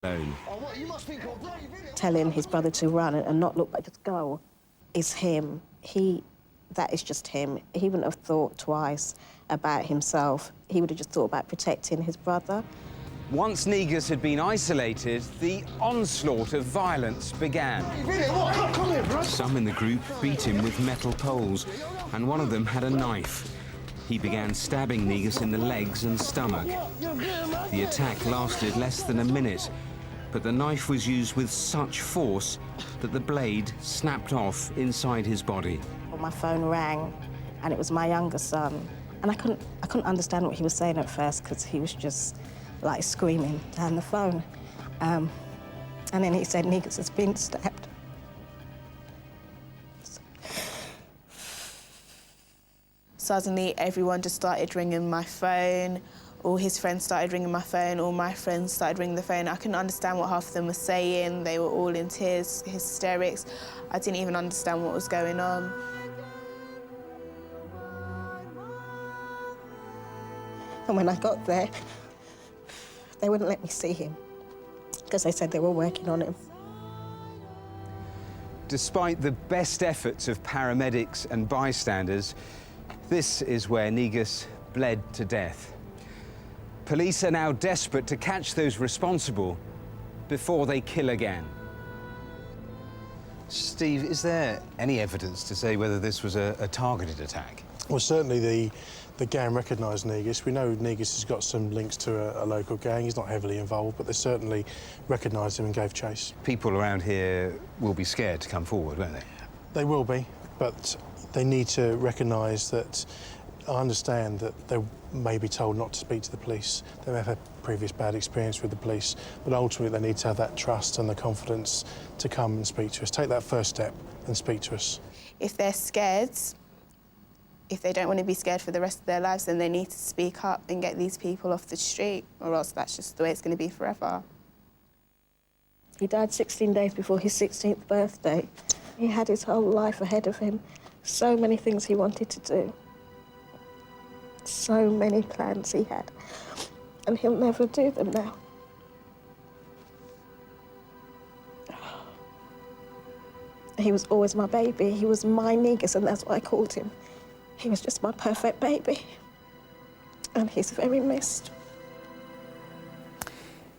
alone. Telling his brother to run and not look back, just go, is him. That is just him. He wouldn't have thought twice about himself. He would have just thought about protecting his brother. Once Negus had been isolated, the onslaught of violence began. Some in the group beat him with metal poles, and one of them had a knife. He began stabbing Negus in the legs and stomach. The attack lasted less than a minute, but the knife was used with such force that the blade snapped off inside his body. My phone rang, and it was my younger son. And I couldn't understand what he was saying at first, because he was just like screaming down the phone. And then he said, Negus has been stabbed. Suddenly, everyone just started ringing my phone. All his friends started ringing my phone. All my friends started ringing the phone. I couldn't understand what half of them were saying. They were all in tears, hysterics. I didn't even understand what was going on. And when I got there, they wouldn't let me see him, because they said they were working on him. Despite the best efforts of paramedics and bystanders, this is where Negus bled to death. Police are now desperate to catch those responsible before they kill again. Steve, is there any evidence to say whether this was a targeted attack? Well, certainly the gang recognised Negus. We know Negus has got some links to a local gang. He's not heavily involved, but they certainly recognised him and gave chase. People around here will be scared to come forward, won't they? They will be, but they need to recognise that. I understand that they may be told not to speak to the police. They may have had previous bad experience with the police, but ultimately they need to have that trust and the confidence to come and speak to us. Take that first step and speak to us. If they're scared, if they don't want to be scared for the rest of their lives, then they need to speak up and get these people off the street, or else that's just the way it's going to be forever. He died 16 days before his 16th birthday. He had his whole life ahead of him. So many things he wanted to do. So many plans he had. And he'll never do them now. He was always my baby. He was my Negus, and that's what I called him. He was just my perfect baby. And he's very missed.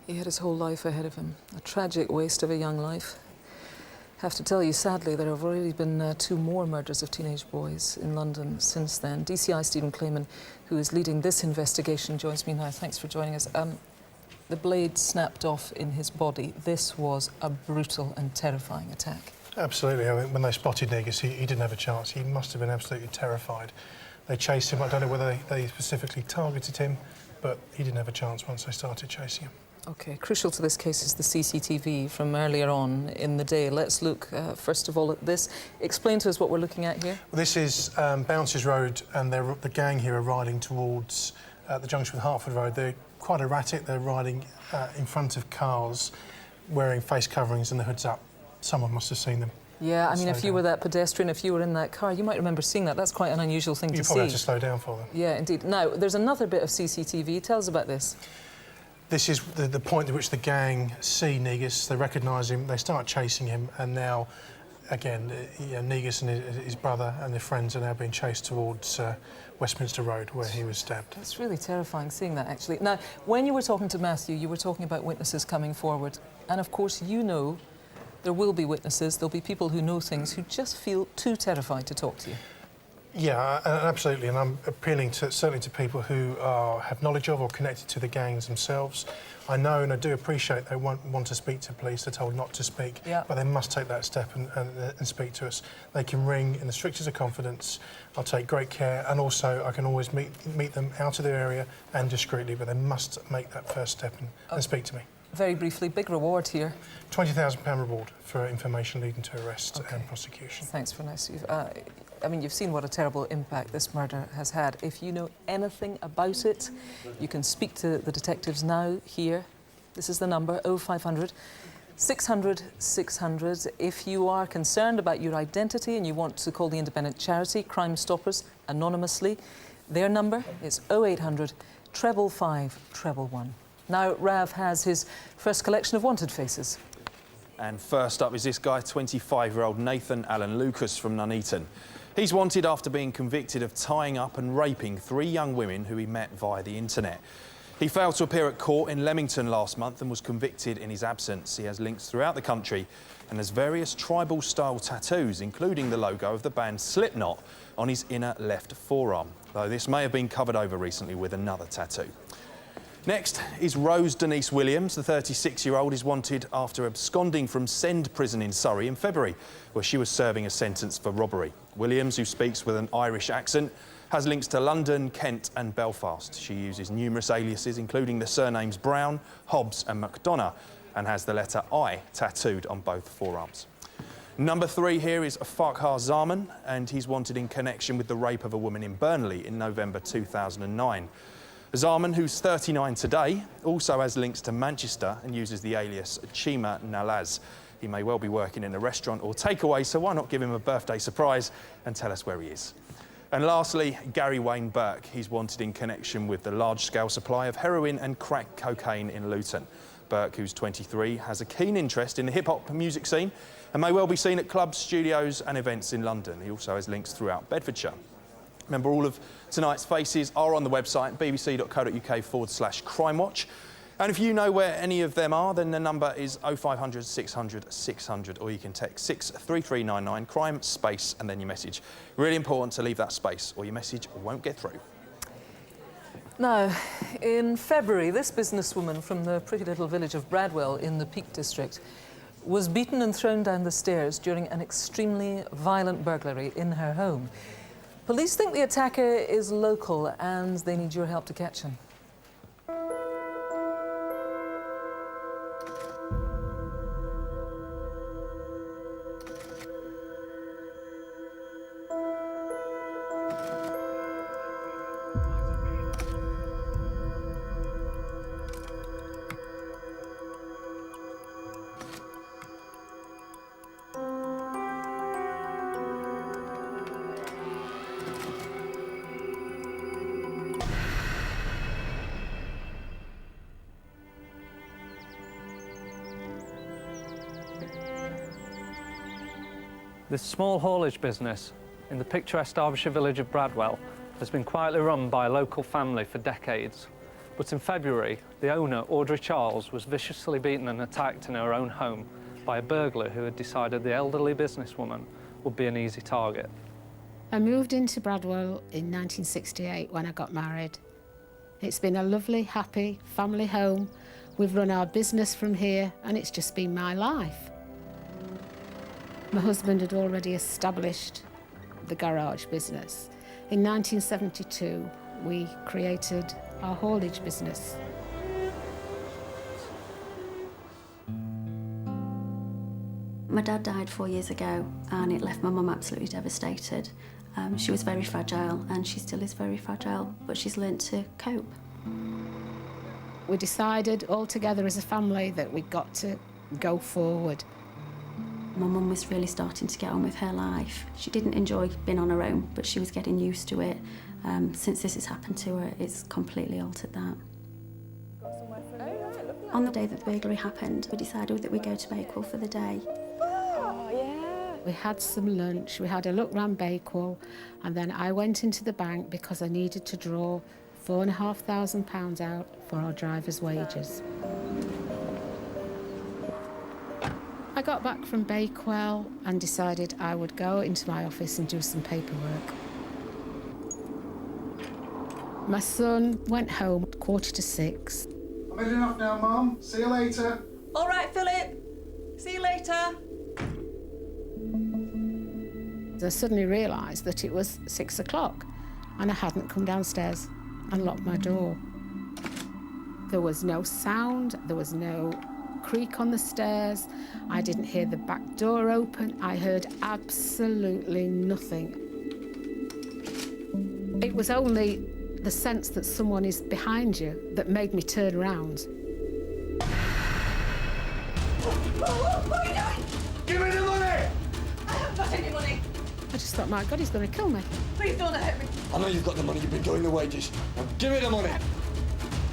He had his whole life ahead of him. A tragic waste of a young life. I have to tell you, sadly, there have already been 2 more murders of teenage boys in London since then. DCI Stephen Clayman, who is leading this investigation, joins me now. Thanks for joining us. The blade snapped off in his body. This was a brutal and terrifying attack. Absolutely. I mean, when they spotted Negus, he didn't have a chance. He must have been absolutely terrified. They chased him. I don't know whether they specifically targeted him, but he didn't have a chance once they started chasing him. OK, crucial to this case is the CCTV from earlier on in the day. Let's look, first of all, at this. Explain to us what we're looking at here. Well, this is Bounces Road, and the gang here are riding towards the junction with Hertford Road. They're quite erratic. They're riding in front of cars, wearing face coverings and the hoods up. Someone must have seen them. Yeah, I mean, if you were that pedestrian, if you were in that car, you might remember seeing that. That's quite an unusual thing to see. You probably had to slow down for them. Yeah, indeed. Now, there's another bit of CCTV. Tell us about this. This is the point at which the gang see Negus, they recognise him, they start chasing him, and now, again, Negus and his brother and their friends are now being chased towards Westminster Road, where he was stabbed. It's really terrifying seeing that, actually. Now, when you were talking to Matthew, you were talking about witnesses coming forward, and of course, you know there will be witnesses, there'll be people who know things who just feel too terrified to talk to you. Yeah, absolutely, and I'm appealing certainly to people who have knowledge of or connected to the gangs themselves. I know and I do appreciate they want to speak to police, they're told not to speak, but they must take that step and speak to us. They can ring in the strictest of confidence. I'll take great care, and also I can always meet them out of their area and discreetly, but they must make that first step and speak to me. Very briefly, big reward here. £20,000 reward for information leading to arrest and prosecution. Thanks for nice. I mean, you've seen what a terrible impact this murder has had. If you know anything about it, you can speak to the detectives now here. This is the number, 0500 600 600. If you are concerned about your identity and you want to call the independent charity Crime Stoppers anonymously, their number is 0800 555 111. Now Rav has his first collection of wanted faces. And first up is this guy, 25-year-old Nathan Allen Lucas from Nuneaton. He's wanted after being convicted of tying up and raping 3 young women who he met via the internet. He failed to appear at court in Leamington last month and was convicted in his absence. He has links throughout the country and has various tribal-style tattoos, including the logo of the band Slipknot on his inner left forearm, though this may have been covered over recently with another tattoo. Next is Rose Denise Williams. The 36-year-old is wanted after absconding from Send Prison in Surrey in February, where she was serving a sentence for robbery. Williams, who speaks with an Irish accent, has links to London, Kent and Belfast. She uses numerous aliases, including the surnames Brown, Hobbs and McDonough, and has the letter I tattooed on both forearms. Number 3 here is Farkhar Zaman, and he's wanted in connection with the rape of a woman in Burnley in November 2009. Zaman, who's 39 today, also has links to Manchester and uses the alias Chima Nalaz. He may well be working in a restaurant or takeaway, so why not give him a birthday surprise and tell us where he is? And lastly, Gary Wayne Burke. He's wanted in connection with the large-scale supply of heroin and crack cocaine in Luton. Burke, who's 23, has a keen interest in the hip-hop music scene and may well be seen at clubs, studios and events in London. He also has links throughout Bedfordshire. Remember, all of tonight's faces are on the website bbc.co.uk/Crimewatch. And if you know where any of them are, then the number is 0500 600 600, or you can text 63399 crime space and then your message. Really important to leave that space or your message won't get through. Now, in February, this businesswoman from the pretty little village of Bradwell in the Peak District was beaten and thrown down the stairs during an extremely violent burglary in her home. Police think the attacker is local and they need your help to catch him. This small haulage business in the picturesque Derbyshire village of Bradwell has been quietly run by a local family for decades. But in February, the owner, Audrey Charles, was viciously beaten and attacked in her own home by a burglar who had decided the elderly businesswoman would be an easy target. I moved into Bradwell in 1968 when I got married. It's been a lovely, happy family home. We've run our business from here and it's just been my life. My husband had already established the garage business. In 1972, we created our haulage business. My dad died 4 years ago and it left my mum absolutely devastated. She was very fragile and she still is very fragile, but she's learnt to cope. We decided all together as a family that we'd got to go forward. My mum was really starting to get on with her life. She didn't enjoy being on her own, but she was getting used to it. Since this has happened to her, it's completely altered that. On the day that the burglary happened, we decided that we'd go to Bakewell for the day. Oh, yeah. We had some lunch, we had a look round Bakewell, and then I went into the bank because I needed to draw £4,500 out for our driver's wages. I got back from Bakewell and decided I would go into my office and do some paperwork. My son went home at 6:15. I'm heading off now, Mum. See you later. All right, Philip. See you later. I suddenly realised that it was 6 o'clock and I hadn't come downstairs and locked my door. There was no sound, there was no creak on the stairs. I didn't hear the back door open. I heard absolutely nothing. It was only the sense that someone is behind you that made me turn around. What are you doing? Give me the money! I haven't got any money. I just thought, my God, he's going to kill me. Please don't hurt me. I know you've got the money. You've been doing the wages. Now give me the money.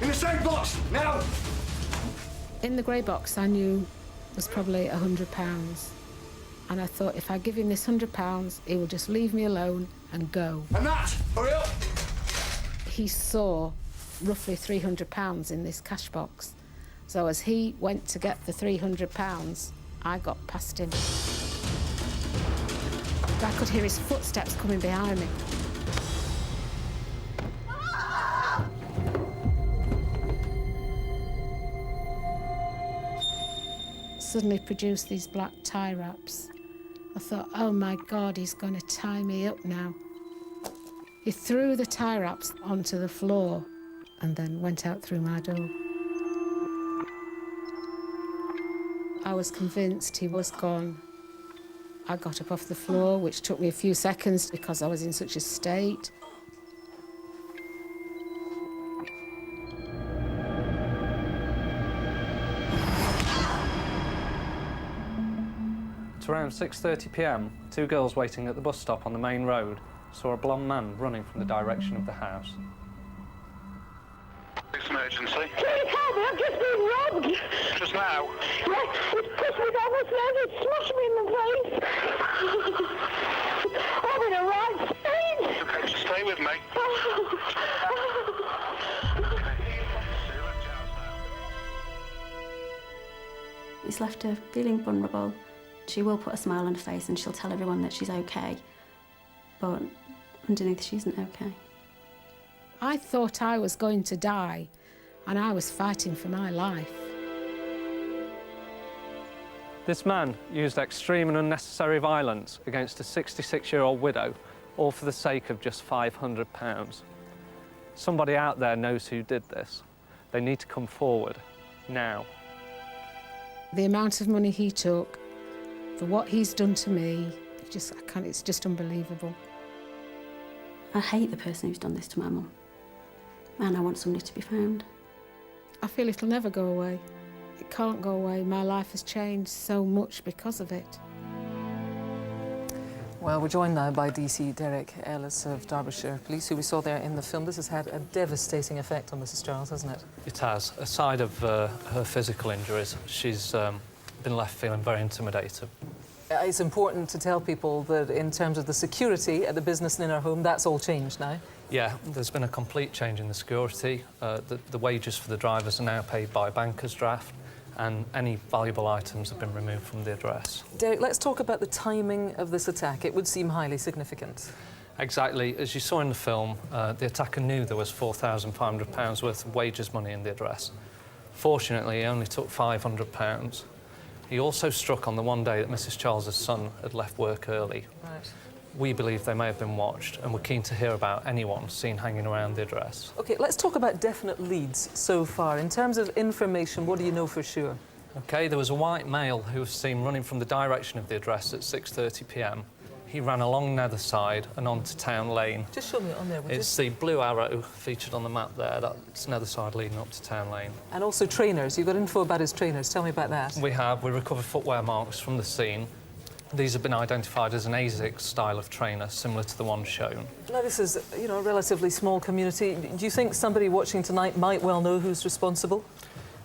In the same box, now! In the grey box I knew was probably £100. And I thought, if I give him this £100, he will just leave me alone and go. And that, hurry up! He saw roughly £300 in this cash box. So as he went to get the £300, I got past him. I could hear his footsteps coming behind me. Suddenly produced these black tie wraps. I thought, oh my God, he's going to tie me up now. He threw the tie wraps onto the floor and then went out through my door. I was convinced he was gone. I got up off the floor, which took me a few seconds because I was in such a state. At around 6:30 p.m, two girls waiting at the bus stop on the main road saw a blonde man running from the direction of the house. It's an emergency. Please help me, I've just been robbed. Just now? Yes, it's pushed me down the stairs, it's smashed me in the face. I'm in a right state. Okay, just stay with me. It's left her feeling vulnerable. She will put a smile on her face and she'll tell everyone that she's okay, but underneath she isn't okay. I thought I was going to die, and I was fighting for my life. This man used extreme and unnecessary violence against a 66-year-old widow, all for the sake of just £500. Somebody out there knows who did this. They need to come forward, now. The amount of money he took, for what he's done to me, it's just unbelievable. I hate the person who's done this to my mum, and I want somebody to be found. I feel it'll never go away. It can't go away. My life has changed so much because of it. Well, we're joined now by DC Derek Ellis of Derbyshire Police, who we saw there in the film. This has had a devastating effect on Mrs. Charles, hasn't it? It has. Aside of her physical injuries, she's been left feeling very intimidated. It's important to tell people that in terms of the security at the business and in our home, that's all changed now. Yeah, there's been a complete change in the security. The wages for the drivers are now paid by banker's draft, and any valuable items have been removed from the address. Derek, let's talk about the timing of this attack. It would seem highly significant. Exactly. As you saw in the film, the attacker knew there was £4,500 worth of wages money in the address. Fortunately, he only took £500. He also struck on the one day that Mrs. Charles's son had left work early. Right. We believe they may have been watched, and we're keen to hear about anyone seen hanging around the address. OK, let's talk about definite leads so far. In terms of information, what do you know for sure? OK, there was a white male who was seen running from the direction of the address at 6:30 p.m. He ran along Netherside and onto Town Lane. Just show me it on there, would you? It's the blue arrow featured on the map there. That's Netherside leading up to Town Lane. And also trainers. You've got info about his trainers. Tell me about that. We have. We recovered footwear marks from the scene. These have been identified as an ASICS style of trainer, similar to the one shown. Now, this is, you know, a relatively small community. Do you think somebody watching tonight might well know who's responsible?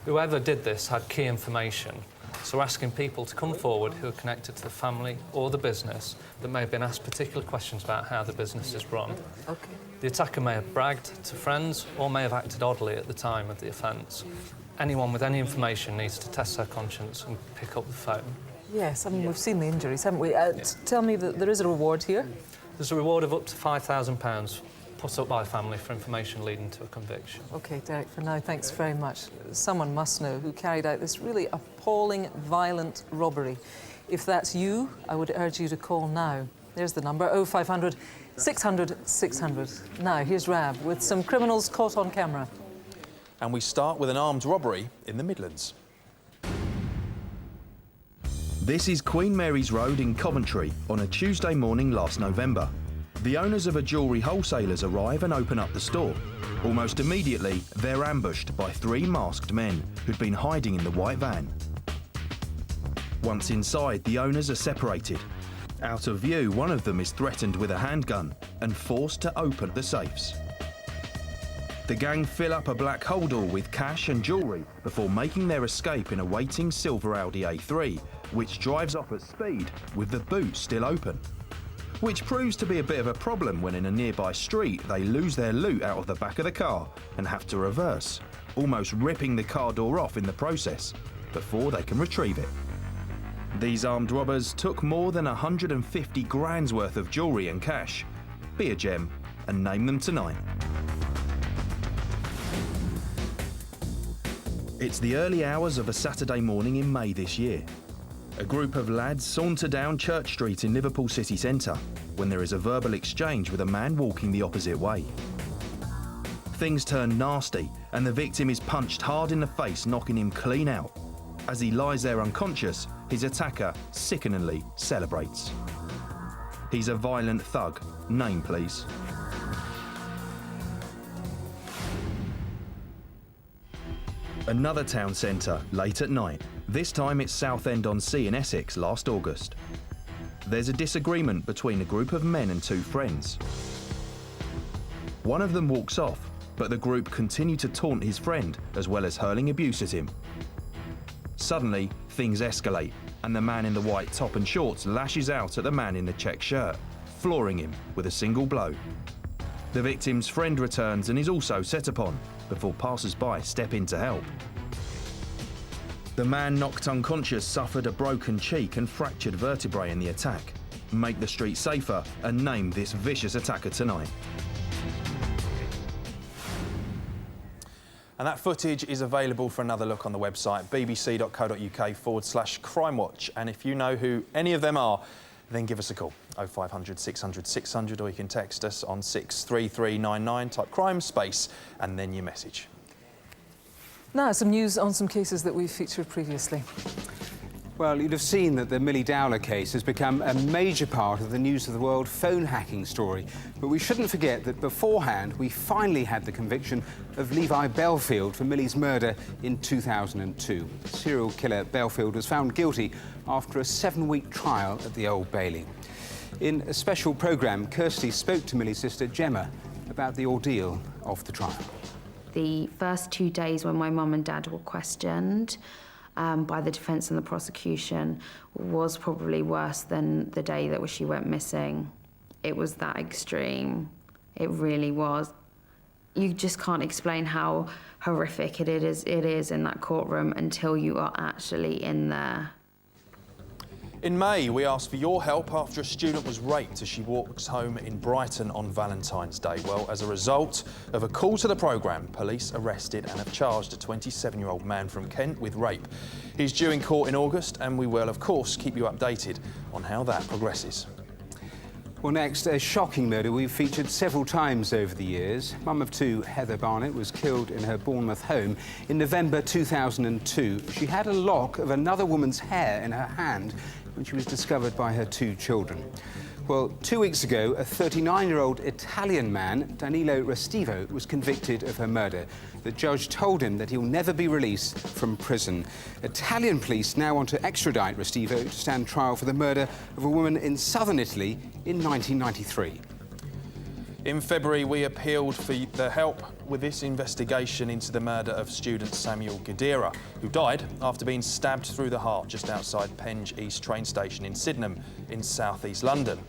Whoever did this had key information. So we're asking people to come forward who are connected to the family or the business that may have been asked particular questions about how the business is run. OK. The attacker may have bragged to friends or may have acted oddly at the time of the offence. Anyone with any information needs to test their conscience and pick up the phone. Yes, I mean, we've seen the injuries, haven't we? Tell me that there is a reward here. There's a reward of up to £5,000 put up by a family for information leading to a conviction. OK, Derek, for now, thanks very much. Someone must know who carried out this really appalling, violent robbery. If that's you, I would urge you to call now. There's the number, 0500 600 600. Now, here's Rab with some criminals caught on camera. And we start with an armed robbery in the Midlands. This is Queen Mary's Road in Coventry on a Tuesday morning last November. The owners of a jewellery wholesalers arrive and open up the store. Almost immediately, they're ambushed by three masked men who'd been hiding in the white van. Once inside, the owners are separated. Out of view, one of them is threatened with a handgun and forced to open the safes. The gang fill up a black holdall with cash and jewellery before making their escape in a waiting silver Audi A3, which drives off at speed with the boot still open. Which proves to be a bit of a problem when in a nearby street they lose their loot out of the back of the car and have to reverse, almost ripping the car door off in the process before they can retrieve it. These armed robbers took more than 150 grand's worth of jewellery and cash. Be a gem and name them tonight. It's the early hours of a Saturday morning in May this year. A group of lads saunter down Church Street in Liverpool city centre when there is a verbal exchange with a man walking the opposite way. Things turn nasty and the victim is punched hard in the face, knocking him clean out. As he lies there unconscious, his attacker sickeningly celebrates. He's a violent thug. Name, please. Another town centre, late at night. This time it's Southend-on-Sea in Essex last August. There's a disagreement between a group of men and two friends. One of them walks off, but the group continue to taunt his friend as well as hurling abuse at him. Suddenly, things escalate and the man in the white top and shorts lashes out at the man in the check shirt, flooring him with a single blow. The victim's friend returns and is also set upon before passers-by step in to help. The man knocked unconscious suffered a broken cheek and fractured vertebrae in the attack. Make the street safer and name this vicious attacker tonight. And that footage is available for another look on the website bbc.co.uk/Crimewatch. And if you know who any of them are, then give us a call, 0500 600 600, or you can text us on 63399, type crime space and then your message. Now, some news on some cases that we've featured previously. Well, you'd have seen that the Millie Dowler case has become a major part of the News of the World phone hacking story. But we shouldn't forget that beforehand, we finally had the conviction of Levi Belfield for Millie's murder in 2002. Serial killer Belfield was found guilty after a 7-week trial at the Old Bailey. In a special programme, Kirsty spoke to Millie's sister Gemma about the ordeal of the trial. The first 2 days when my mum and dad were questioned by the defence and the prosecution was probably worse than the day that she went missing. It was that extreme. It really was. You just can't explain how horrific it is in that courtroom until you are actually in there. In May, we asked for your help after a student was raped as she walks home in Brighton on Valentine's Day. Well, as a result of a call to the programme, police arrested and have charged a 27-year-old man from Kent with rape. He's due in court in August, and we will, of course, keep you updated on how that progresses. Well, next, a shocking murder we've featured several times over the years. Mum of two, Heather Barnett, was killed in her Bournemouth home in November 2002. She had a lock of another woman's hair in her hand when she was discovered by her 2 children. Well, 2 weeks ago, a 39-year-old Italian man, Danilo Restivo, was convicted of her murder. The judge told him that he'll never be released from prison. Italian police now want to extradite Restivo to stand trial for the murder of a woman in southern Italy in 1993. In February, we appealed for the help with this investigation into the murder of student Samuel Gadira, who died after being stabbed through the heart just outside Penge East train station in Sydenham in south-east London.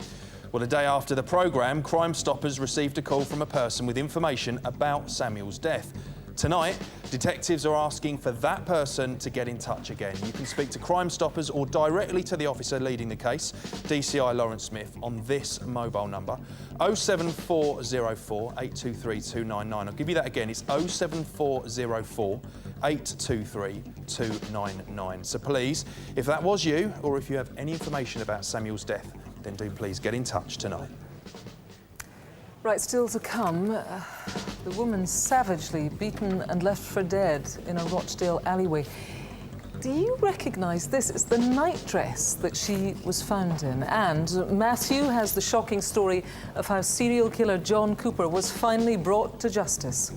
Well, a day after the programme, Crime Stoppers received a call from a person with information about Samuel's death. Tonight, detectives are asking for that person to get in touch again. You can speak to Crime Stoppers or directly to the officer leading the case, DCI Lawrence Smith, on this mobile number, 07404 823 299. I'll give you that again, it's 07404 823 299. So please, if that was you, or if you have any information about Samuel's death, then do please get in touch tonight. Right, still to come, the woman savagely beaten and left for dead in a Rochdale alleyway. Do you recognise this? It's the nightdress that she was found in. And Matthew has the shocking story of how serial killer John Cooper was finally brought to justice.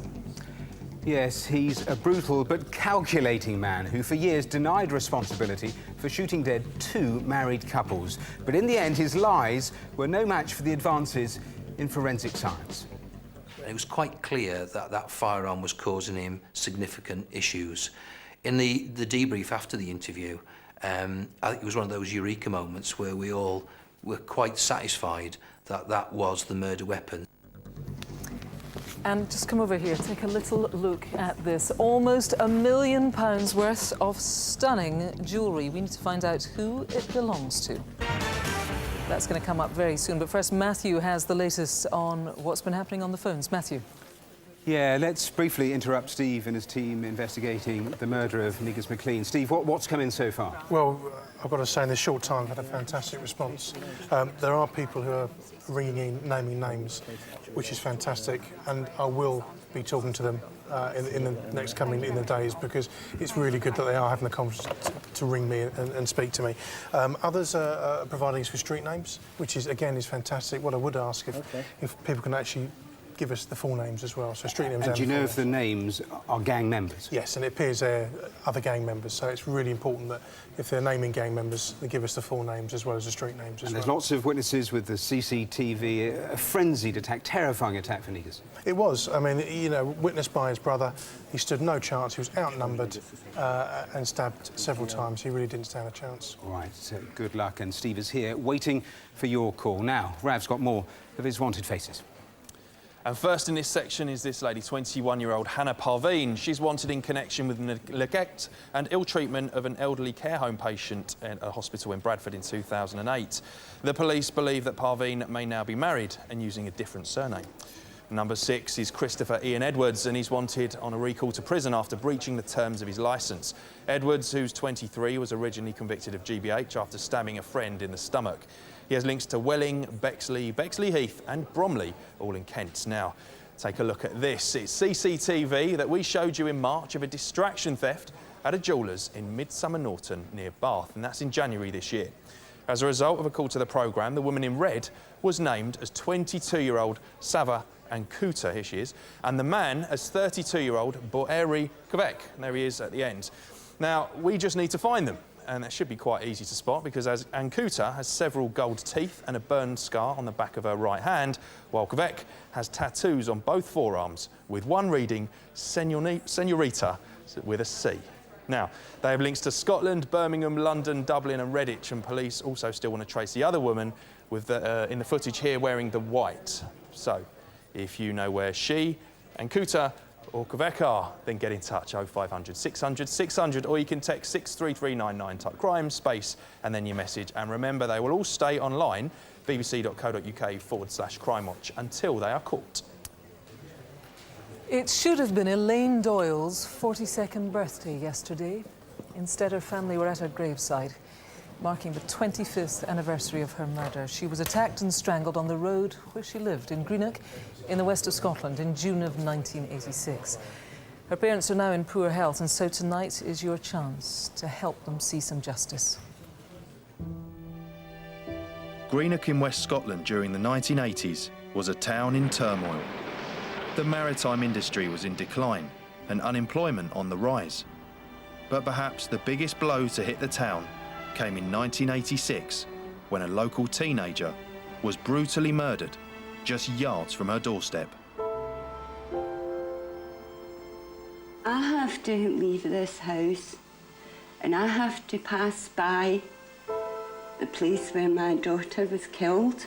Yes, he's a brutal but calculating man who for years denied responsibility for shooting dead 2 married couples. But in the end, his lies were no match for the advances in forensic science. And it was quite clear that that firearm was causing him significant issues. In the debrief after the interview, I think it was one of those eureka moments where we all were quite satisfied that that was the murder weapon. And just come over here, take a little look at this. Almost £1 million worth of stunning jewellery. We need to find out who it belongs to. That's going to come up very soon. But first, Matthew has the latest on what's been happening on the phones. Matthew. Yeah, let's briefly interrupt Steve and his team investigating the murder of Negus McLean. Steve, what's come in so far? Well, I've got to say, in this short time, I've had a fantastic response. There are people who are ringing in, naming names, which is fantastic, and I will be talking to them in the next coming days, because it's really good that they are having the confidence to ring me and speak to me. Others are providing us with street names, which is fantastic. What I would ask if people can actually give us the full names as well, so street names. And do you know if the names are gang members? Yes, and it appears they're other gang members, so it's really important that if they're naming gang members, they give us the full names as well as the street names as well. And there's lots of witnesses with the CCTV, a frenzied attack, terrifying attack for Negus. It was. I mean, you know, witnessed by his brother, he stood no chance. He was outnumbered and stabbed several times. He really didn't stand a chance. All right, so good luck, and Steve is here waiting for your call. Now, Rav's got more of his wanted faces. And first in this section is this lady, 21-year-old Hannah Parveen. She's wanted in connection with neglect and ill treatment of an elderly care home patient at a hospital in Bradford in 2008. The police believe that Parveen may now be married and using a different surname. Number 6 is Christopher Ian Edwards, and he's wanted on a recall to prison after breaching the terms of his licence. Edwards, who's 23, was originally convicted of GBH after stabbing a friend in the stomach. He has links to Welling, Bexley, Bexley-Heath and Bromley, all in Kent. Now, take a look at this. It's CCTV that we showed you in March of a distraction theft at a jeweller's in Midsummer Norton near Bath, and that's in January this year. As a result of a call to the programme, the woman in red was named as 22-year-old Sava Ankuta, here she is, and the man as 32-year-old Boeri Kvek. There he is at the end. Now, we just need to find them. And that should be quite easy to spot, because as Ankuta has several gold teeth and a burned scar on the back of her right hand, while Kvek has tattoos on both forearms, with one reading Senorita with a C. Now, they have links to Scotland, Birmingham, London, Dublin and Redditch, and police also still want to trace the other woman with in the footage here wearing the white. So, if you know where she, Ankuta or Kvek are, then get in touch, 0500 600 600, or you can text 63399, type crime, space, and then your message. And remember, they will all stay online, bbc.co.uk/crimewatch, until they are caught. It should have been Elaine Doyle's 42nd birthday yesterday. Instead, her family were at her graveside, marking the 25th anniversary of her murder. She was attacked and strangled on the road where she lived, in Greenock, in the west of Scotland, in June of 1986. Her parents are now in poor health, and so tonight is your chance to help them see some justice. Greenock in West Scotland during the 1980s was a town in turmoil. The maritime industry was in decline and unemployment on the rise. But perhaps the biggest blow to hit the town came in 1986, when a local teenager was brutally murdered just yards from her doorstep. I have to leave this house and I have to pass by the place where my daughter was killed.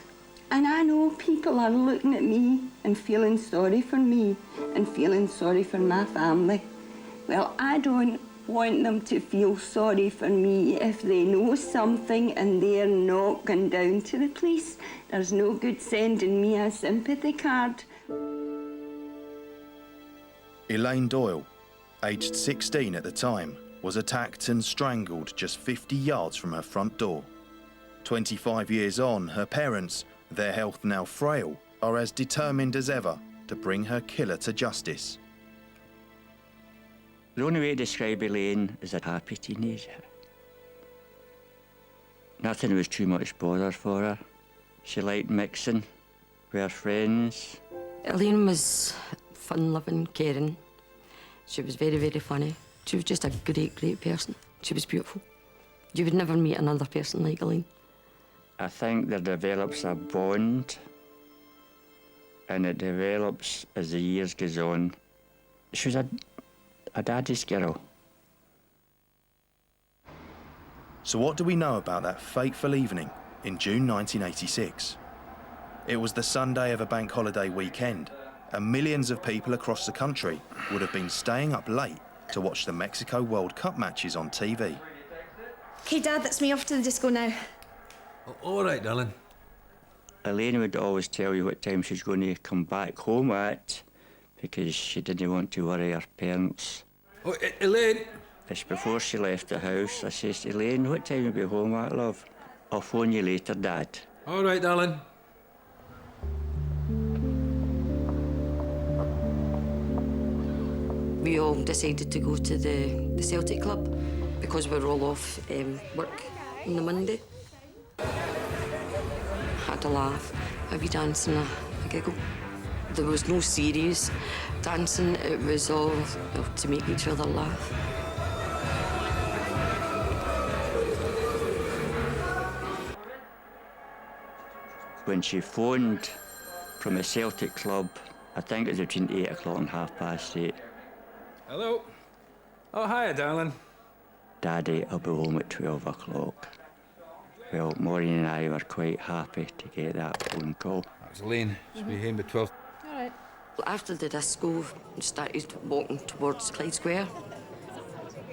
And I know people are looking at me and feeling sorry for me and feeling sorry for my family. Well, I don't want them to feel sorry for me if they know something and they're not going down to the police. There's no good sending me a sympathy card. Elaine Doyle, aged 16 at the time, was attacked and strangled just 50 yards from her front door. 25 years on, her parents, their health now frail, are as determined as ever to bring her killer to justice. The only way to describe Elaine is a happy teenager. Nothing was too much bother for her. She liked mixing with her friends. Elaine was fun-loving, caring. She was very, very funny. She was just a great, great person. She was beautiful. You would never meet another person like Elaine. I think there develops a bond and it develops as the years goes on. She was a daddy's girl. So what do we know about that fateful evening in June 1986? It was the Sunday of a bank holiday weekend, and millions of people across the country would have been staying up late to watch the Mexico World Cup matches on TV. Okay, Dad, that's me off to the disco now. All right, darling. Elaine would always tell you what time she's going to come back home at, because she didn't want to worry her parents. Oh, Elaine! Just before she left the house, I says to Elaine, what time will you be home at, love? I'll phone you later, Dad. All right, darling. We all decided to go to the Celtic Club because we were all off work on the Monday. Had a laugh, a wee dance and a giggle. There was no serious dancing, it was all to make each other laugh. When she phoned from the Celtic Club, I think it was between 8 o'clock and 8:30. Hello. Oh, hiya, darling. Daddy, I'll be home at 12 o'clock. Well, Maureen and I were quite happy to get that phone call. That was Elaine. She'll be home at 12. All right. After the disco, we started walking towards Clyde Square.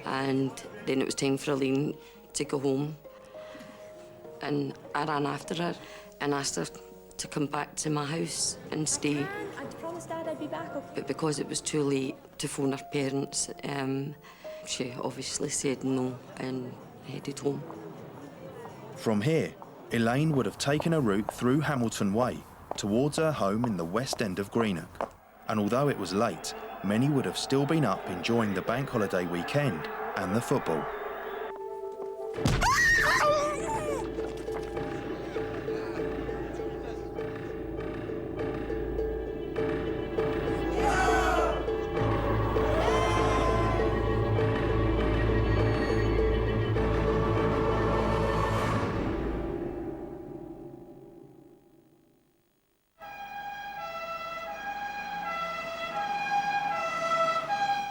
And then it was time for Elaine to go home. And I ran after her and asked her to come back to my house and stay. I promised Dad I'd be back. But because it was too late to phone her parents, she obviously said no and headed home. From here, Elaine would have taken a route through Hamilton Way towards her home in the West End of Greenock. And although it was late, many would have still been up enjoying the bank holiday weekend and the football.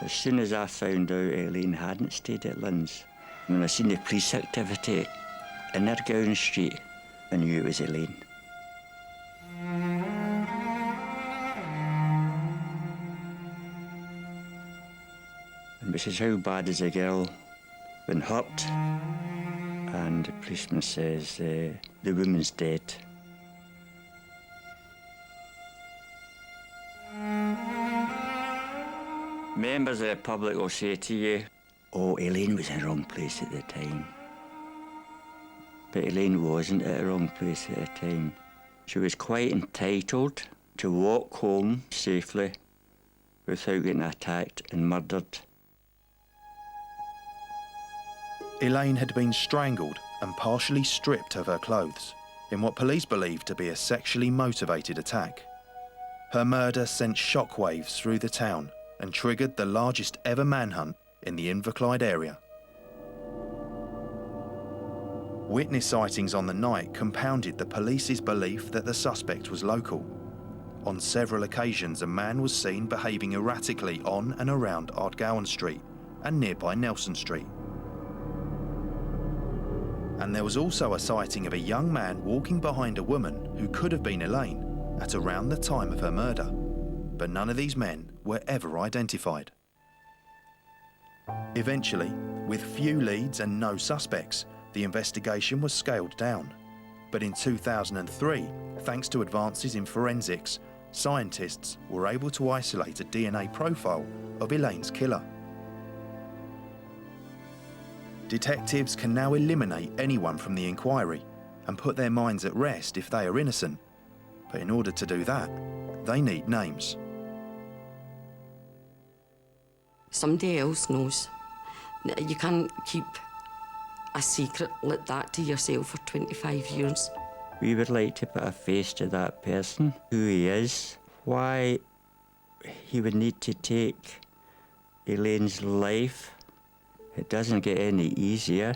As soon as I found out Elaine hadn't stayed at Lynn's, when I seen the police activity in Ergown Street, I knew it was Elaine. And this is how bad is a girl been hurt? And the policeman says the woman's dead. Members of the public will say to you, oh, Elaine was in the wrong place at the time. But Elaine wasn't at the wrong place at the time. She was quite entitled to walk home safely without getting attacked and murdered. Elaine had been strangled and partially stripped of her clothes in what police believed to be a sexually motivated attack. Her murder sent shockwaves through the town and triggered the largest ever manhunt in the Inverclyde area. Witness sightings on the night compounded the police's belief that the suspect was local. On several occasions, a man was seen behaving erratically on and around Ardgowan Street and nearby Nelson Street. And there was also a sighting of a young man walking behind a woman who could have been Elaine at around the time of her murder. But none of these men were ever identified. Eventually, with few leads and no suspects, the investigation was scaled down. But in 2003, thanks to advances in forensics, scientists were able to isolate a DNA profile of Elaine's killer. Detectives can now eliminate anyone from the inquiry and put their minds at rest if they are innocent. But in order to do that, they need names. Somebody else knows. You can't keep a secret like that to yourself for 25 years. We would like to put a face to that person, who he is, why he would need to take Elaine's life. It doesn't get any easier,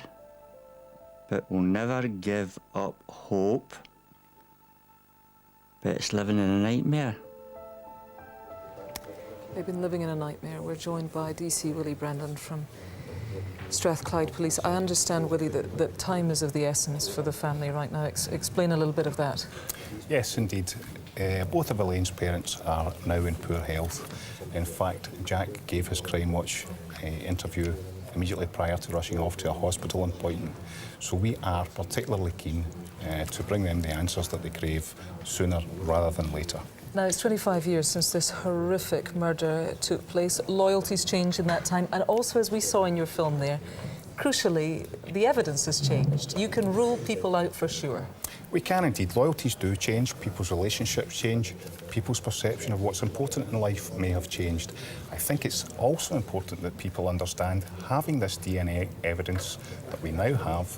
but we'll never give up hope. But it's living in a nightmare. They've been living in a nightmare. We're joined by DC Willie Brendan from Strathclyde Police. I understand, Willie, that time is of the essence for the family right now. Explain a little bit of that. Yes, indeed. Both of Elaine's parents are now in poor health. In fact, Jack gave his Crimewatch interview immediately prior to rushing off to a hospital appointment. So we are particularly keen to bring them the answers that they crave sooner rather than later. Now, it's 25 years since this horrific murder took place. Loyalties changed in that time, and also, as we saw in your film there, crucially, the evidence has changed. You can rule people out for sure. We can indeed. Loyalties do change, people's relationships change, people's perception of what's important in life may have changed. I think it's also important that people understand, having this DNA evidence that we now have,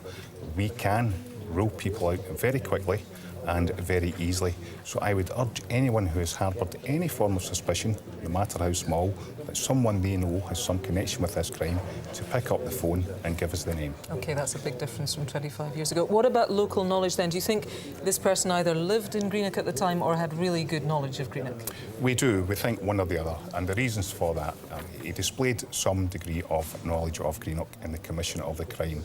we can rule people out very quickly and very easily. So I would urge anyone who has harboured any form of suspicion, no matter how small, that someone they know has some connection with this crime, to pick up the phone and give us the name. OK, that's a big difference from 25 years ago. What about local knowledge then? Do you think this person either lived in Greenock at the time or had really good knowledge of Greenock? We do. We think one or the other. And the reasons for that, he displayed some degree of knowledge of Greenock in the commission of the crime.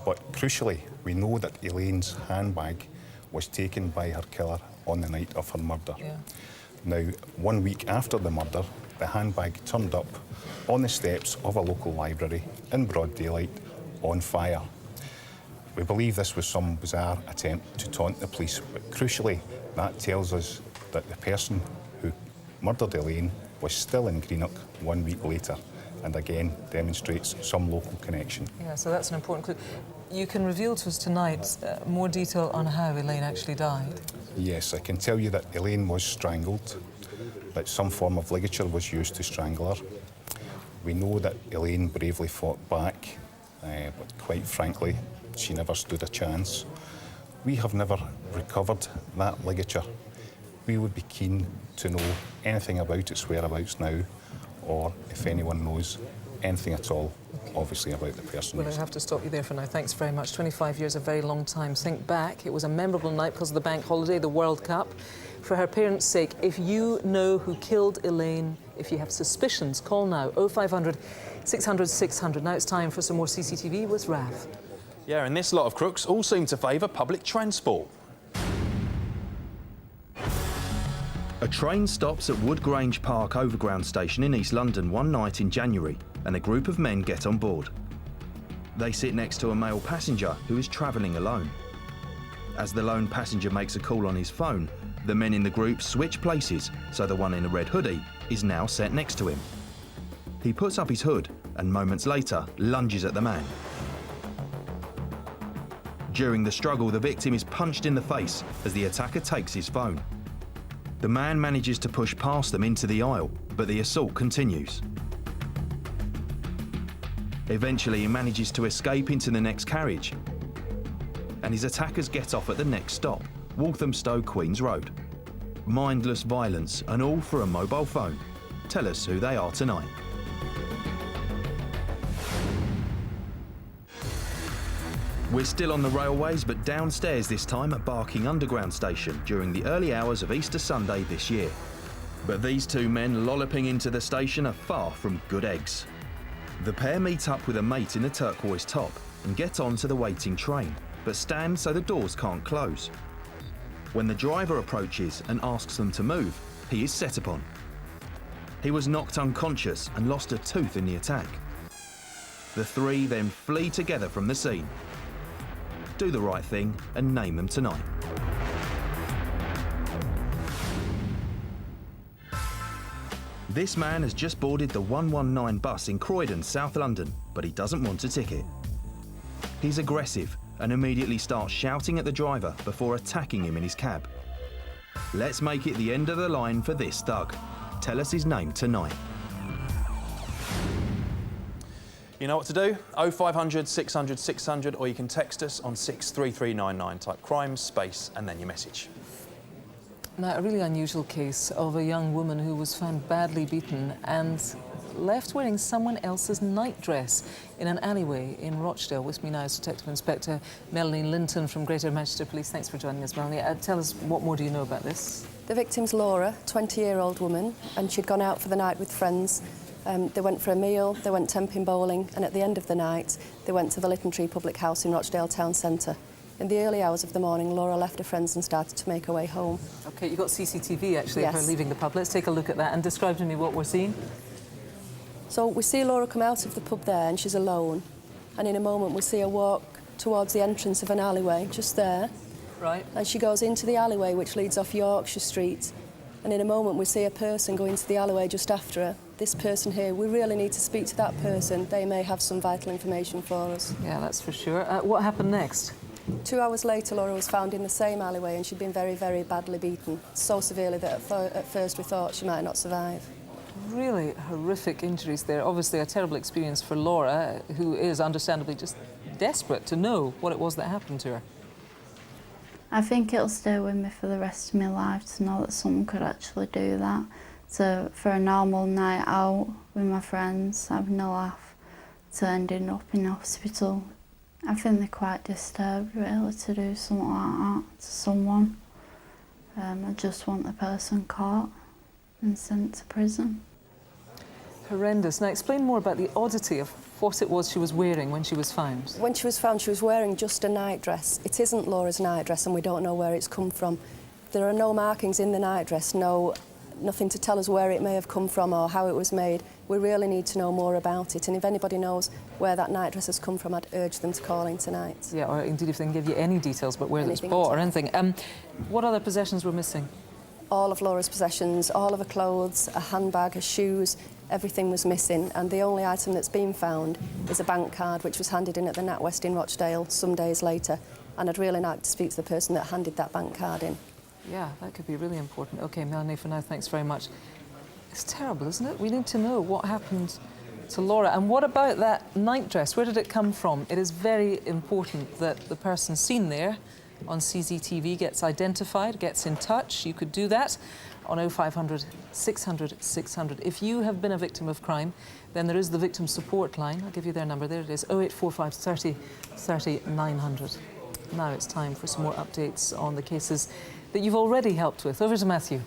But crucially, we know that Elaine's handbag was taken by her killer on the night of her murder. Yeah. Now, 1 week after the murder, the handbag turned up on the steps of a local library in broad daylight on fire. We believe this was some bizarre attempt to taunt the police, but crucially, that tells us that the person who murdered Elaine was still in Greenock 1 week later, and again demonstrates some local connection. Yeah, so that's an important clue. You can reveal to us tonight more detail on how Elaine actually died. Yes, I can tell you that Elaine was strangled, that some form of ligature was used to strangle her. We know that Elaine bravely fought back, but quite frankly, she never stood a chance. We have never recovered that ligature. We would be keen to know anything about its whereabouts now, or if anyone knows anything at all, obviously, about the person. Well, I have to stop you there for now. Thanks very much. 25 years, a very long time. Think back. It was a memorable night because of the bank holiday, the World Cup. For her parents' sake, if you know who killed Elaine, if you have suspicions, call now. 0500 600 600. Now it's time for some more CCTV with Rav. Yeah, and this lot of crooks all seem to favour public transport. A train stops at Wood Grange Park Overground Station in East London one night in January, and a group of men get on board. They sit next to a male passenger who is travelling alone. As the lone passenger makes a call on his phone, the men in the group switch places, so the one in a red hoodie is now set next to him. He puts up his hood and moments later lunges at the man. During the struggle, the victim is punched in the face as the attacker takes his phone. The man manages to push past them into the aisle, but the assault continues. Eventually, he manages to escape into the next carriage, and his attackers get off at the next stop, Walthamstow Queen's Road. Mindless violence, and all for a mobile phone. Tell us who they are tonight. We're still on the railways, but downstairs this time at Barking Underground Station during the early hours of Easter Sunday this year. But these two men lolloping into the station are far from good eggs. The pair meet up with a mate in a turquoise top and get on to the waiting train, but stand so the doors can't close. When the driver approaches and asks them to move, he is set upon. He was knocked unconscious and lost a tooth in the attack. The three then flee together from the scene. Do the right thing and name them tonight. This man has just boarded the 119 bus in Croydon, South London, but he doesn't want a ticket. He's aggressive and immediately starts shouting at the driver before attacking him in his cab. Let's make it the end of the line for this thug. Tell us his name tonight. You know what to do? 0500 600 600, or you can text us on 63399. Type crime, space, and then your message. Now, a really unusual case of a young woman who was found badly beaten and left wearing someone else's nightdress in an alleyway in Rochdale. With me now is Detective Inspector Melanie Linton from Greater Manchester Police. Thanks for joining us, Melanie. Tell us, what more do you know about this? The victim's Laura, 20-year-old woman, and she'd gone out for the night with friends. They went for a meal, they went temping bowling, and at the end of the night, they went to the Lytton Tree Public House in Rochdale Town Centre. In the early hours of the morning, Laura left her friends and started to make her way home. OK, you've got CCTV, actually, of Yes. her leaving the pub. Let's take a look at that and describe to me what we're seeing. So we see Laura come out of the pub there, and she's alone. And in a moment, we see her walk towards the entrance of an alleyway, just there. Right. And she goes into the alleyway, which leads off Yorkshire Street. And in a moment, we see a person go into the alleyway just after her. This person here, we really need to speak to that person. They may have some vital information for us. Yeah, that's for sure. What happened next? 2 hours later, Laura was found in the same alleyway, and she'd been very, very badly beaten, so severely that at first we thought she might not survive. Really horrific injuries there. Obviously a terrible experience for Laura, who is understandably just desperate to know what it was that happened to her. I think it'll stay with me for the rest of my life to know that someone could actually do that. So for a normal night out with my friends, having a laugh, to ending up in hospital, I think they're quite disturbed really to do something like that to someone. I just want the person caught and sent to prison. Horrendous. Now explain more about the oddity of what it was she was wearing when she was found. When she was found, she was wearing just a nightdress. It isn't Laura's nightdress, and we don't know where it's come from. There are no markings in the nightdress, nothing to tell us where it may have come from or how it was made. We really need to know more about it, and if anybody knows where that nightdress has come from, I'd urge them to call in tonight. Yeah, or indeed if they can give you any details about where it was bought or anything. What other possessions were missing? All of Laura's possessions, all of her clothes, a handbag, her shoes, everything was missing, and the only item that's been found is a bank card which was handed in at the NatWest in Rochdale some days later, and I'd really like to speak to the person that handed that bank card in. Yeah, that could be really important. OK, Melanie, for now, thanks very much. It's terrible, isn't it? We need to know what happened to Laura. And what about that nightdress? Where did it come from? It is very important that the person seen there on CCTV gets identified, gets in touch. You could do that on 0500 600 600. If you have been a victim of crime, then there is the victim support line. I'll give you their number. There it is, 0845 30 30 900. Now it's time for some more updates on the cases that you've already helped with. Over to Matthew.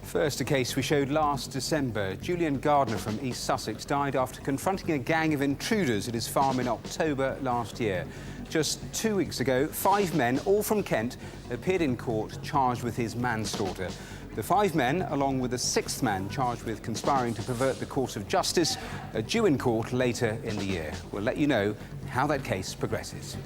First, a case we showed last December. Julian Gardner from East Sussex died after confronting a gang of intruders at his farm in October last year. Just 2 weeks ago, 5 men, all from Kent, appeared in court charged with his manslaughter. The 5 men, along with a 6th man charged with conspiring to pervert the course of justice, are due in court later in the year. We'll let you know how that case progresses.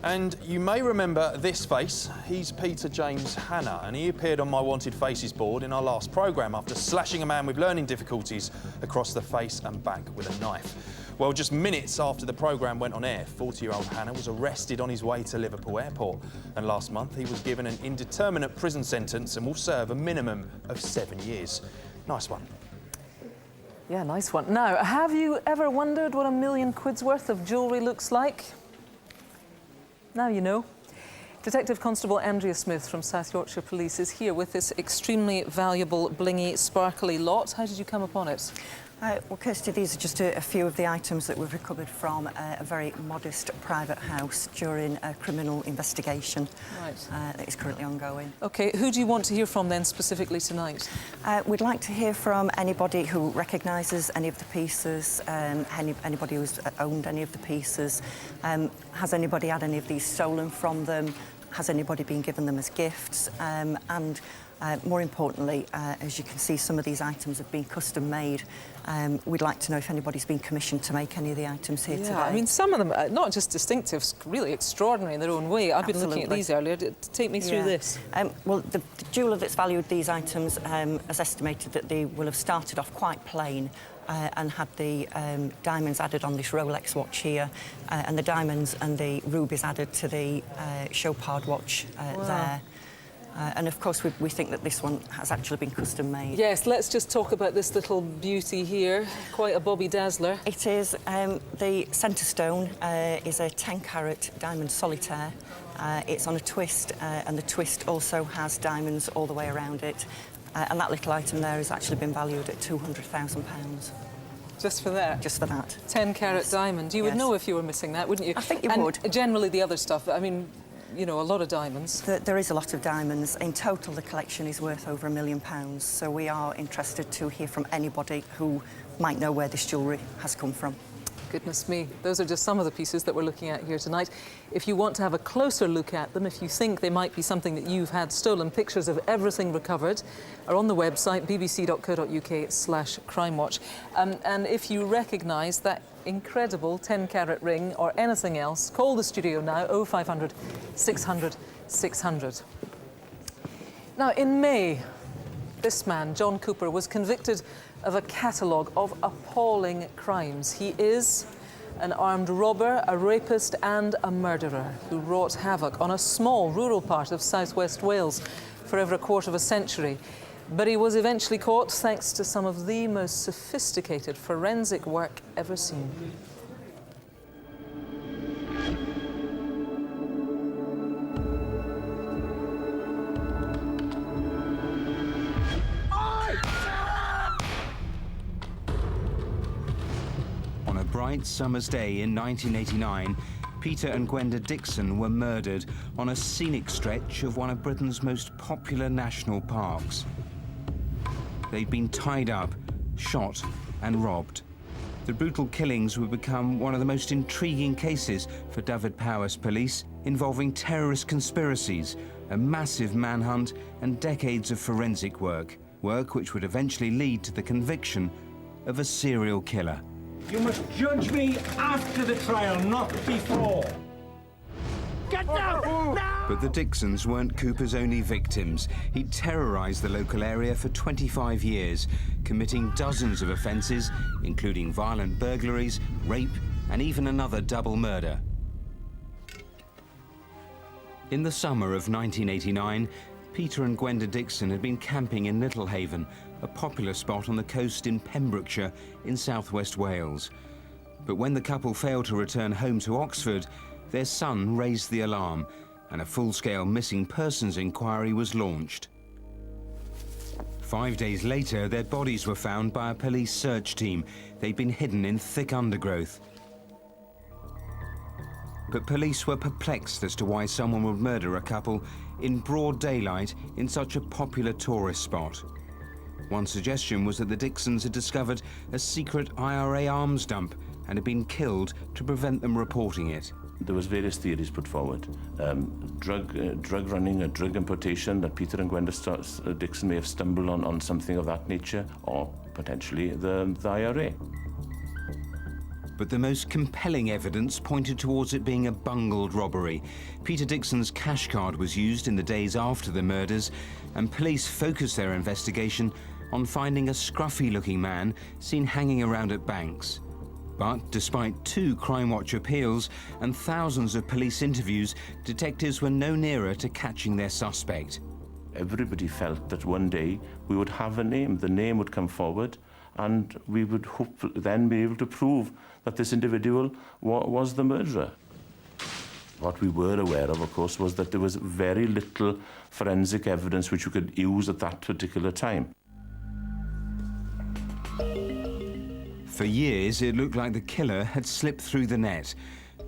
And you may remember this face. He's Peter James Hanna, and he appeared on my Wanted Faces board in our last programme after slashing a man with learning difficulties across the face and back with a knife. Well, just minutes after the programme went on air, 40-year-old Hanna was arrested on his way to Liverpool Airport. And last month, he was given an indeterminate prison sentence and will serve a minimum of 7 years. Nice one. Yeah, nice one. Now, have you ever wondered what £1 million worth of jewellery looks like? Now you know. Detective Constable Andrea Smith from South Yorkshire Police is here with this extremely valuable, blingy, sparkly lot. How did you come upon it? Well, Kirsty, these are just a few of the items that we've recovered from a very modest private house during a criminal investigation that is currently ongoing. OK, who do you want to hear from then specifically tonight? We'd like to hear from anybody who recognises any of the pieces, anybody who's owned any of the pieces. Has anybody had any of these stolen from them? Has anybody been given them as gifts? And more importantly, as you can see, some of these items have been custom made. We'd like to know if anybody's been commissioned to make any of the items here today. I mean, some of them are not just distinctive, really extraordinary in their own way. I've been looking at these earlier. Take me through this. Well, the jeweller that's valued these items has estimated that they will have started off quite plain and had the diamonds added on this Rolex watch here, and the diamonds and the rubies added to the Chopard watch there. And of course, we think that this one has actually been custom made. Yes, let's just talk about this little beauty here. Quite a Bobby Dazzler. It is. The centre stone is a 10-carat diamond solitaire. It's on a twist, and the twist also has diamonds all the way around it. And that little item there has actually been valued at £200,000. Just for that? Just for that. 10-carat diamond. You would know if you were missing that, wouldn't you? I think you would. Generally, the other stuff, I mean, you know, a lot of diamonds. There is a lot of diamonds. In total, the collection is worth over £1 million. So we are interested to hear from anybody who might know where this jewellery has come from. Goodness me, those are just some of the pieces that we're looking at here tonight. If you want to have a closer look at them, if you think they might be something that you've had stolen, pictures of everything recovered are on the website bbc.co.uk/crimewatch. And if you recognise that incredible 10-carat ring or anything else, call the studio now, 0500 600 600. Now, in May, this man, John Cooper, was convicted of a catalogue of appalling crimes. He is an armed robber, a rapist and a murderer who wrought havoc on a small rural part of southwest Wales for over a quarter of a century. But he was eventually caught thanks to some of the most sophisticated forensic work ever seen. On a bright summer's day in 1989, Peter and Gwenda Dixon were murdered on a scenic stretch of one of Britain's most popular national parks. They'd been tied up, shot and robbed. The brutal killings would become one of the most intriguing cases for Dyfed-Powys police, involving terrorist conspiracies, a massive manhunt and decades of forensic work which would eventually lead to the conviction of a serial killer. You must judge me after the trial, not before. Get down! Now! But the Dixons weren't Cooper's only victims. He'd terrorised the local area for 25 years, committing dozens of offences, including violent burglaries, rape, and even another double murder. In the summer of 1989, Peter and Gwenda Dixon had been camping in Littlehaven, a popular spot on the coast in Pembrokeshire in southwest Wales. But when the couple failed to return home to Oxford, their son raised the alarm and a full-scale missing persons inquiry was launched. 5 days later, their bodies were found by a police search team. They'd been hidden in thick undergrowth. But police were perplexed as to why someone would murder a couple in broad daylight in such a popular tourist spot. One suggestion was that the Dixons had discovered a secret IRA arms dump and had been killed to prevent them reporting it. There was various theories put forward. Drug running, a drug importation, that Peter and Gwenda Dixon may have stumbled on something of that nature, or potentially the IRA. But the most compelling evidence pointed towards it being a bungled robbery. Peter Dixon's cash card was used in the days after the murders, and police focused their investigation on finding a scruffy-looking man seen hanging around at banks. But despite 2 Crimewatch appeals and thousands of police interviews, detectives were no nearer to catching their suspect. Everybody felt that one day we would have a name. The name would come forward, and we would hopefully then be able to prove that this individual was the murderer. What we were aware of course, was that there was very little forensic evidence which we could use at that particular time. For years, it looked like the killer had slipped through the net.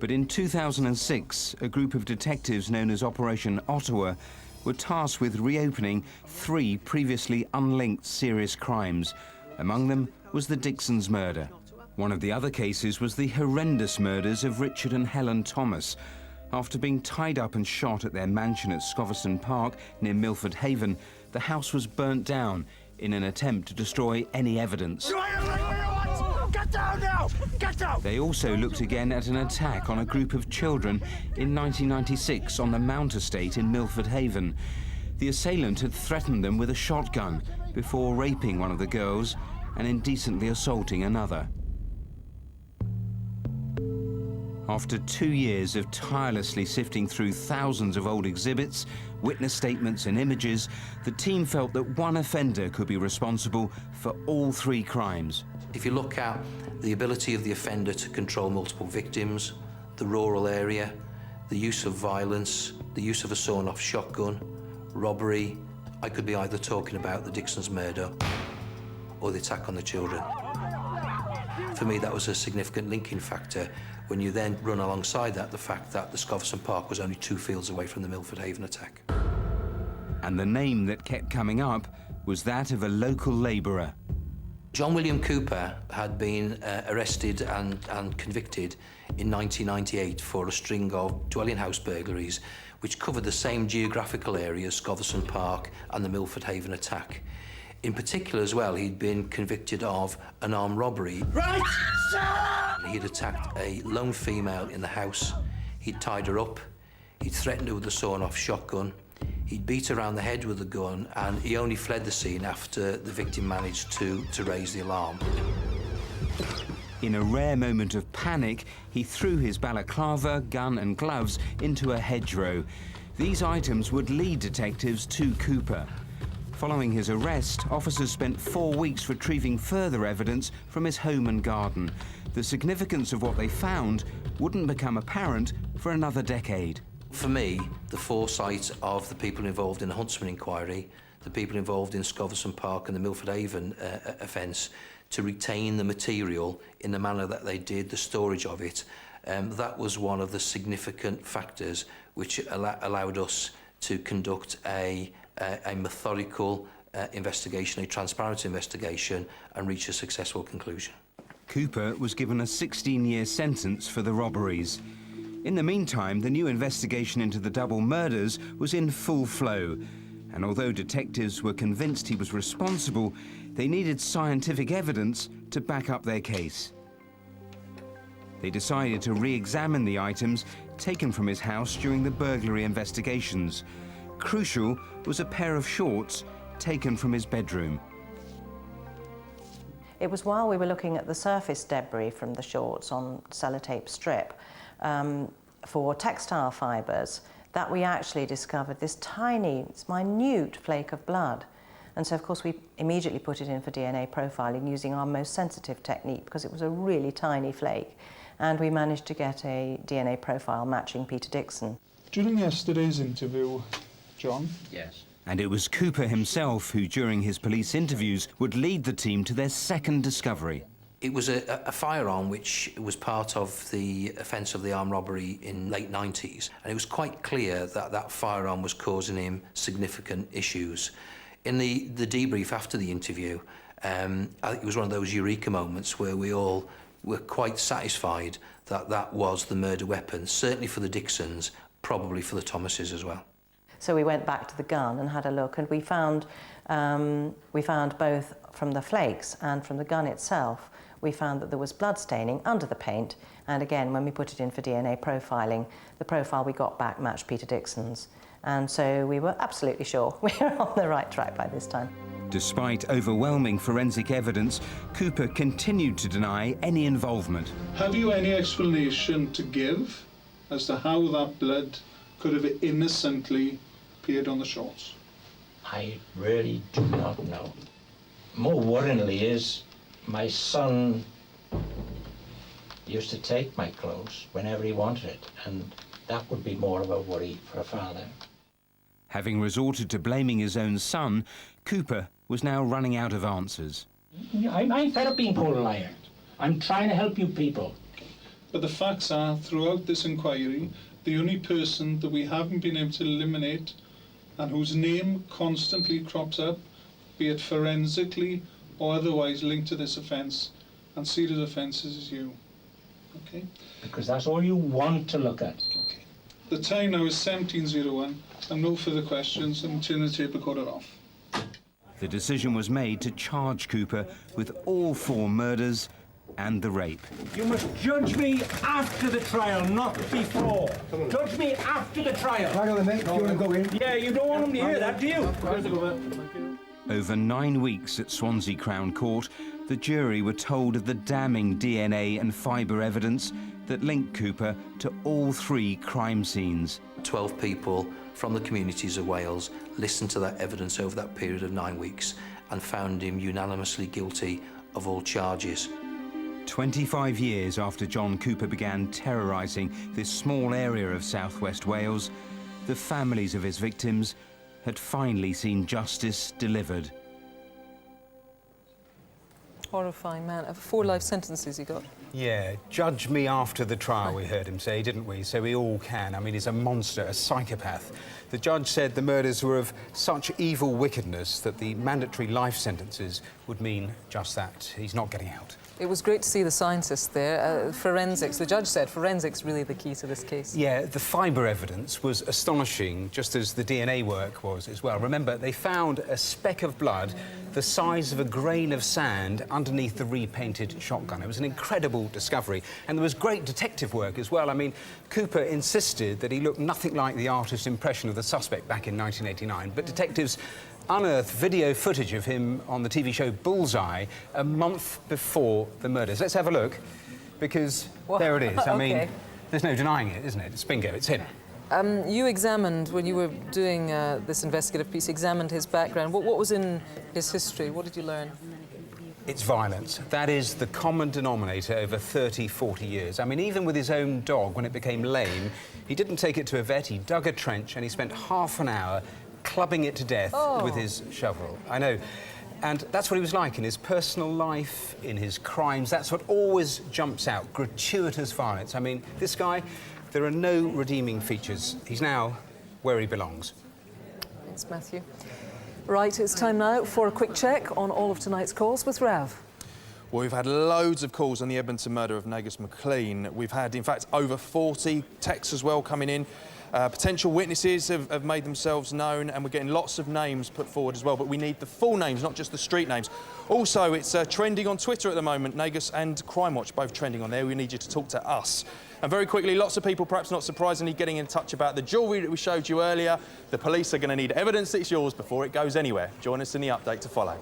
But in 2006, a group of detectives known as Operation Ottawa were tasked with reopening 3 previously unlinked serious crimes. Among them was the Dixons murder. One of the other cases was the horrendous murders of Richard and Helen Thomas. After being tied up and shot at their mansion at Scoverston Park near Milford Haven, the house was burnt down in an attempt to destroy any evidence. Get down now! Get down! They also looked again at an attack on a group of children in 1996 on the Mount Estate in Milford Haven. The assailant had threatened them with a shotgun before raping one of the girls and indecently assaulting another. After 2 years of tirelessly sifting through thousands of old exhibits, witness statements and images, the team felt that one offender could be responsible for all 3 crimes. If you look at the ability of the offender to control multiple victims, the rural area, the use of violence, the use of a sawn-off shotgun, robbery, I could be either talking about the Dixons murder or the attack on the children. For me, that was a significant linking factor When you then run alongside that the fact that the Scoverson Park was only 2 fields away from the Milford Haven attack. And the name that kept coming up was that of a local labourer. John William Cooper had been arrested and convicted in 1998 for a string of dwelling house burglaries which covered the same geographical area as Scoverson Park and the Milford Haven attack. In particular as well, he'd been convicted of an armed robbery. Right, sir! He'd attacked a lone female in the house, he'd tied her up, he'd threatened her with a sawn-off shotgun, he'd beat her around the head with a gun, and he only fled the scene after the victim managed to raise the alarm. In a rare moment of panic, he threw his balaclava, gun and gloves into a hedgerow. These items would lead detectives to Cooper. Following his arrest, officers spent 4 weeks retrieving further evidence from his home and garden. The significance of what they found wouldn't become apparent for another decade. For me, the foresight of the people involved in the Huntsman inquiry, the people involved in Scoverson Park and the Milford Haven offence, to retain the material in the manner that they did, the storage of it, that was one of the significant factors which allowed us to conduct a methodical investigation, a transparent investigation, and reach a successful conclusion. Cooper was given a 16-year sentence for the robberies. In the meantime, the new investigation into the double murders was in full flow. And although detectives were convinced he was responsible, they needed scientific evidence to back up their case. They decided to re-examine the items taken from his house during the burglary investigations. Crucial was a pair of shorts taken from his bedroom. It was while we were looking at the surface debris from the shorts on sellotape strip for textile fibres that we actually discovered this tiny, minute flake of blood. And so, of course, we immediately put it in for DNA profiling using our most sensitive technique because it was a really tiny flake. And we managed to get a DNA profile matching Peter Dixon. During yesterday's interview, John? Yes. And it was Cooper himself who, during his police interviews, would lead the team to their second discovery. It was a firearm which was part of the offence of the armed robbery in late 90s, and it was quite clear that that firearm was causing him significant issues. In the debrief after the interview, I think it was one of those eureka moments where we all were quite satisfied that that was the murder weapon, certainly for the Dixons, probably for the Thomases as well. So we went back to the gun and had a look, and we found both from the flakes and from the gun itself, we found that there was blood staining under the paint. And again, when we put it in for DNA profiling, the profile we got back matched Peter Dixon's. And so we were absolutely sure we were on the right track by this time. Despite overwhelming forensic evidence, Cooper continued to deny any involvement. Have you any explanation to give as to how that blood could have innocently appeared on the shorts? I really do not know. More worryingly is my son used to take my clothes whenever he wanted it, and that would be more of a worry for a father. Having resorted to blaming his own son, Cooper was now running out of answers. I'm fed up being pulled and ironed. I'm trying to help you people. But the facts are, throughout this inquiry, the only person that we haven't been able to eliminate and whose name constantly crops up, be it forensically or otherwise linked to this offence and serious offences, is you. Okay? Because that's all you want to look at. Okay. The time now is 17:01 and no further questions. I'm turning the tape recorder off. The decision was made to charge Cooper with all 4 murders and the rape. You must judge me after the trial, not before. Judge me after the trial. Hang on, mate. Do you want to go in? Yeah, you don't want them to hear that, do you? Over 9 weeks at Swansea Crown Court, the jury were told of the damning DNA and fibre evidence that linked Cooper to all 3 crime scenes. 12 people from the communities of Wales listened to that evidence over that period of 9 weeks and found him unanimously guilty of all charges. 25 years after John Cooper began terrorising this small area of southwest Wales, the families of his victims had finally seen justice delivered. Horrifying man. 4 life sentences he got. Yeah, judge me after the trial, we heard him say, didn't we? So we all can. I mean, he's a monster, a psychopath. The judge said the murders were of such evil wickedness that the mandatory life sentences would mean just that. He's not getting out. It was great to see the scientists there. Forensics, the judge said forensics really the key to this case. Yeah, the fibre evidence was astonishing, just as the DNA work was as well. Remember, they found a speck of blood the size of a grain of sand underneath the repainted shotgun. It was an incredible discovery. And there was great detective work as well. I mean, Cooper insisted that he looked nothing like the artist's impression of the suspect back in 1989, but detectives unearthed video footage of him on the TV show Bullseye a month before the murders. Let's have a look, because there it is. I mean, there's no denying it, isn't it? It's bingo, it's him. You examined, when you were doing this investigative piece, examined his background. What was in his history? What did you learn? It's violence. That is the common denominator over 30, 40 years. I mean, even with his own dog, when it became lame, he didn't take it to a vet, he dug a trench and he spent half an hour clubbing it to death with his shovel. I know. And that's what he was like in his personal life, in his crimes. That's what always jumps out, gratuitous violence. I mean, this guy, there are no redeeming features. He's now where he belongs. Thanks, Matthew. Right, it's time now for a quick check on all of tonight's calls with Rav. Well, we've had loads of calls on the Edmonton murder of Nagus MacLean. We've had, in fact, over 40 texts as well coming in. Potential witnesses have made themselves known, and we're getting lots of names put forward as well, but we need the full names, not just the street names. Also, it's trending on Twitter at the moment, Nagus and Crimewatch both trending on there. We need you to talk to us. And very quickly, lots of people, perhaps not surprisingly, getting in touch about the jewellery that we showed you earlier. The police are going to need evidence that it's yours before it goes anywhere. Join us in the update to follow.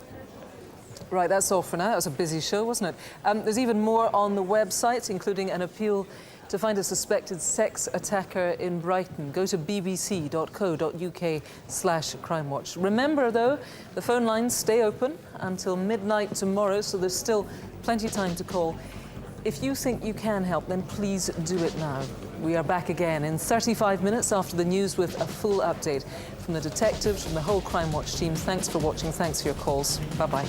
Right, that's all for now. That was a busy show, wasn't it? There's even more on the website, including an appeal to find a suspected sex attacker in Brighton. Go to bbc.co.uk/crimewatch. Remember, though, the phone lines stay open until midnight tomorrow, so there's still plenty of time to call. If you think you can help, then please do it now. We are back again in 35 minutes after the news with a full update from the detectives, from the whole Crimewatch team. Thanks for watching. Thanks for your calls. Bye-bye.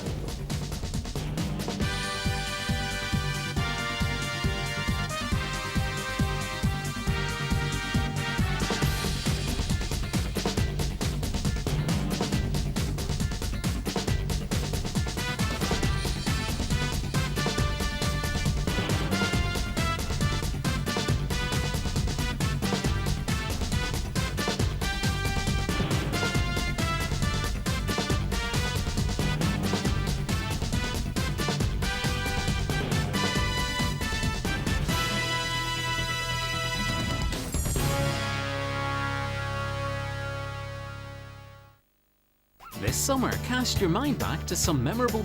This summer, cast your mind back to some memorable...